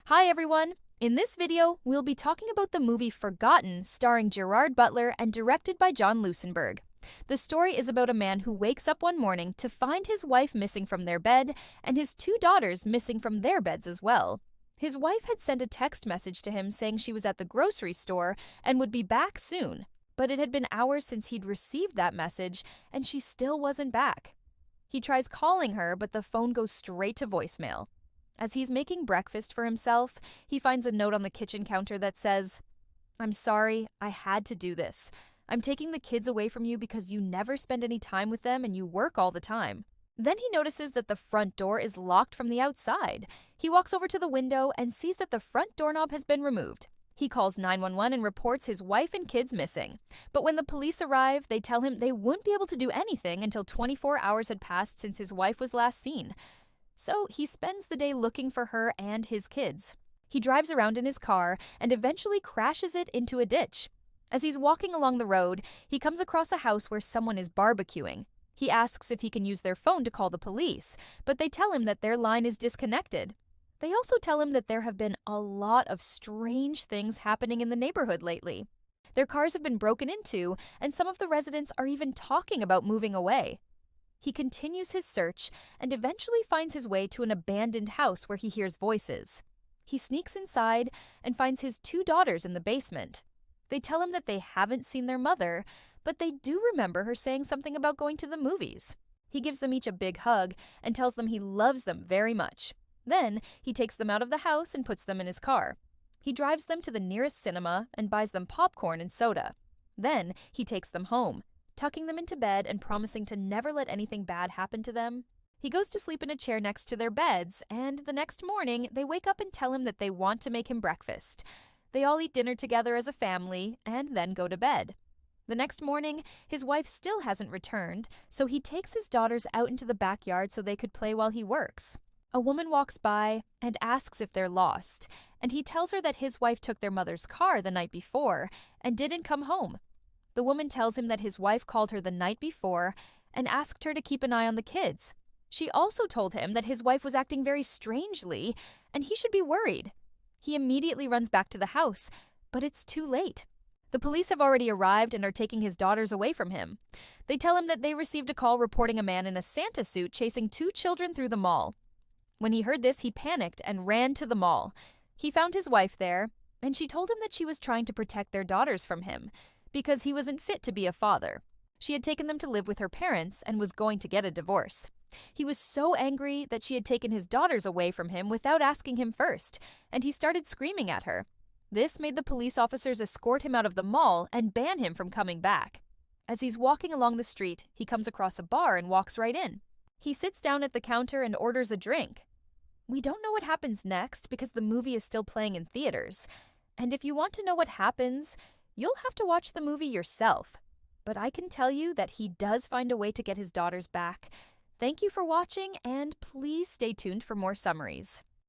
Hi everyone! In this video, we'll be talking about the movie Forgotten, starring Gerard Butler and directed by John Lusenberg. The story is about a man who wakes up one morning to find his wife missing from their bed and his two daughters missing from their beds as well. His wife had sent a text message to him saying she was at the grocery store and would be back soon, but it had been hours since he'd received that message and she still wasn't back. He tries calling her, but the phone goes straight to voicemail. As he's making breakfast for himself, he finds a note on the kitchen counter that says, "I'm sorry, I had to do this. I'm taking the kids away from you because you never spend any time with them and you work all the time." Then he notices that the front door is locked from the outside. He walks over to the window and sees that the front doorknob has been removed. He calls 911 and reports his wife and kids missing. But when the police arrive, they tell him they wouldn't be able to do anything until 24 hours had passed since his wife was last seen. So he spends the day looking for her and his kids. He drives around in his car and eventually crashes it into a ditch. As he's walking along the road, he comes across a house where someone is barbecuing. He asks if he can use their phone to call the police, but they tell him that their line is disconnected. They also tell him that there have been a lot of strange things happening in the neighborhood lately. Their cars have been broken into, and some of the residents are even talking about moving away. He continues his search and eventually finds his way to an abandoned house where he hears voices. He sneaks inside and finds his two daughters in the basement. They tell him that they haven't seen their mother, but they do remember her saying something about going to the movies. He gives them each a big hug and tells them he loves them very much. Then he takes them out of the house and puts them in his car. He drives them to the nearest cinema and buys them popcorn and soda. Then he takes them home, tucking them into bed and promising to never let anything bad happen to them. He goes to sleep in a chair next to their beds, and the next morning, they wake up and tell him that they want to make him breakfast. They all eat dinner together as a family, and then go to bed. The next morning, his wife still hasn't returned, so he takes his daughters out into the backyard so they could play while he works. A woman walks by and asks if they're lost, and he tells her that his wife took their mother's car the night before and didn't come home. The woman tells him that his wife called her the night before and asked her to keep an eye on the kids. She also told him that his wife was acting very strangely and he should be worried. He immediately runs back to the house, but it's too late. The police have already arrived and are taking his daughters away from him. They tell him that they received a call reporting a man in a Santa suit chasing two children through the mall. When he heard this, he panicked and ran to the mall. He found his wife there, and she told him that she was trying to protect their daughters from him, because he wasn't fit to be a father. She had taken them to live with her parents and was going to get a divorce. He was so angry that she had taken his daughters away from him without asking him first, and he started screaming at her. This made the police officers escort him out of the mall and ban him from coming back. As he's walking along the street, he comes across a bar and walks right in. He sits down at the counter and orders a drink. We don't know what happens next because the movie is still playing in theaters. And if you want to know what happens, you'll have to watch the movie yourself. But I can tell you that he does find a way to get his daughters back. Thank you for watching, and please stay tuned for more summaries.